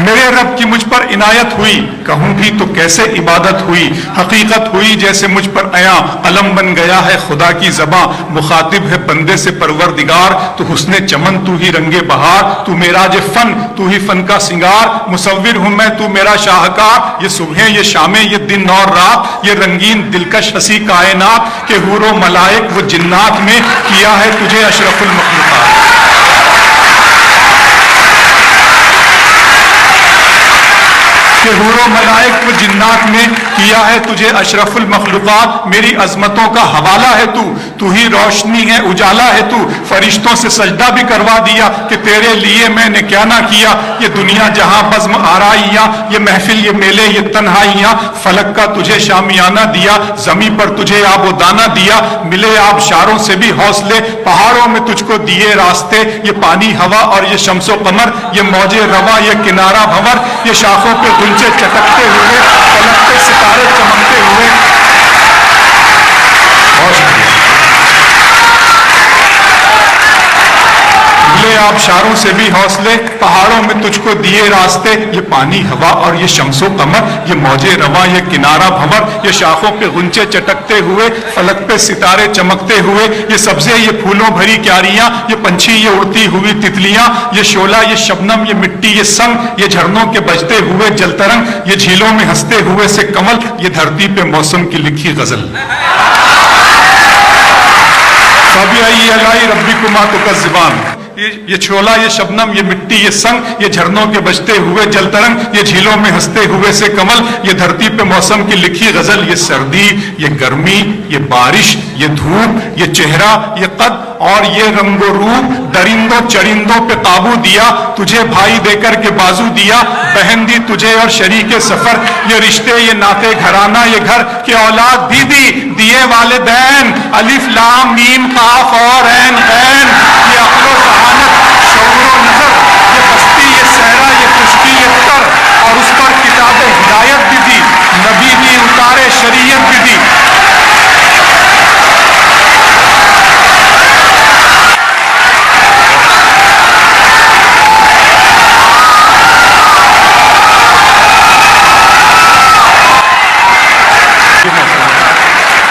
میرے رب کی مجھ پر عنایت ہوئی، کہوں بھی تو کیسے عبادت ہوئی، حقیقت ہوئی جیسے مجھ پر عیاں، قلم بن گیا ہے خدا کی زباں، مخاطب ہے بندے سے پروردگار، تو حسن چمن تو ہی رنگ بہار، تو معراج فن تو ہی فن کا سنگار، مصور ہوں میں تو میرا شاہکار، یہ صبحیں یہ شامیں یہ دن اور رات، یہ رنگین دلکش ہنسی کائنات، کہ حور و ملائک وہ جنات میں کیا ہے تجھے اشرف المخلوقات۔ کہ حور و ملائک و جنات میں کیا ہے تجھے اشرف المخلوقات، میری عظمتوں کا حوالہ ہے تو ہی روشنی ہے اجالا ہے تو، فرشتوں سے سجدہ بھی کروا دیا کہ تیرے لیے میں نے کیا نہ کیا، یہ دنیا جہاں بزم آرائیاں، یہ محفل یہ میلے یہ تنہائیاں، فلک کا تجھے شامیانہ دیا، زمیں پر تجھے آب و دانہ دیا، ملے آبشاروں سے بھی حوصلے، پہاڑوں میں تجھ کو دیے راستے، یہ پانی ہوا اور یہ شمس و قمر، یہ موج رواں یہ کنارہ بھنور، یہ شاخوں پہ گلچے چٹکتے ہوئے، فلک پہ ستارے چمکتے ہوئے۔ بہت شکریہ۔ ملے آبشاروں سے بھی حوصلے، پہاڑوں میں تجھ کو دیے راستے، یہ پانی ہوا اور یہ شمس و قمر، یہ موج رواں یہ کنارہ بھنور، یہ شاخوں پہ غنچے چٹکتے ہوئے، فلک پہ ستارے چمکتے ہوئے، یہ سبزے یہ پھولوں بھری کیاریاں، یہ پنچھی یہ اڑتی ہوئی تتلیاں، یہ شعلہ یہ شبنم یہ مٹی یہ سنگ، یہ جھرنوں کے بجتے ہوئے جل ترنگ، یہ جھیلوں میں ہنستے ہوئے سے کمل، یہ دھرتی پہ موسم کی لکھی غزل۔ فَبِأَيِّ آلَاءِ رَبِّكُمَا تُكَذِّبَانِ، یہ چھولا یہ شبنم یہ مٹی یہ سنگ، یہ جھرنوں کے بجتے ہوئے جل ترنگ، یہ جھیلوں میں ہنستے ہوئے سے کمل، یہ دھرتی پہ موسم کی لکھی غزل، یہ سردی یہ گرمی یہ بارش یہ دھوپ یہ چہرہ یہ قد اور یہ رنگ و روپ، درندوں چرندوں پہ قابو دیا، تجھے بھائی دے کر کے بازو دیا، بہن دی تجھے اور شریک سفر، یہ رشتے یہ ناطے گھرانہ یہ گھر، کہ اولاد بھی دیے والدین، الف لام میم قاف اور عین غین، یہ عقل و ذہانت شعور و نظر، یہ بستی یہ صحرا یہ خشکی یہ تر، اور اس پر کتاب ہدایت بھی دی، نبی بھی اتارے شریعت بھی دی۔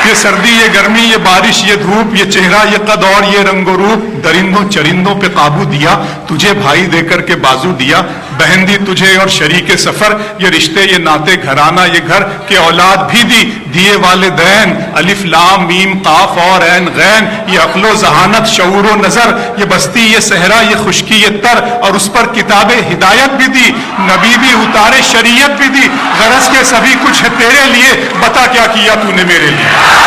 یہ سردی یہ گرمی یہ بارش یہ دھوپ یہ چہرہ یہ قد اور یہ رنگ و روپ، درندوں چرندوں پہ قابو دیا، تجھے بھائی دے کر کے بازو دیا، بہن دی تجھے اور شریک سفر، یہ رشتے یہ ناطے گھرانہ یہ گھر، کہ اولاد بھی دیے والدین، الف لام میم قاف اور عین غین، یہ عقل و ذہانت شعور و نظر، یہ بستی یہ صحرا یہ خشکی یہ تر، اور اس پر کتاب ہدایت بھی دی، نبی بھی اتارے شریعت بھی دی، غرض کے سبھی کچھ ہے تیرے لیے، بتا کیا کیا تو نے میرے لیے۔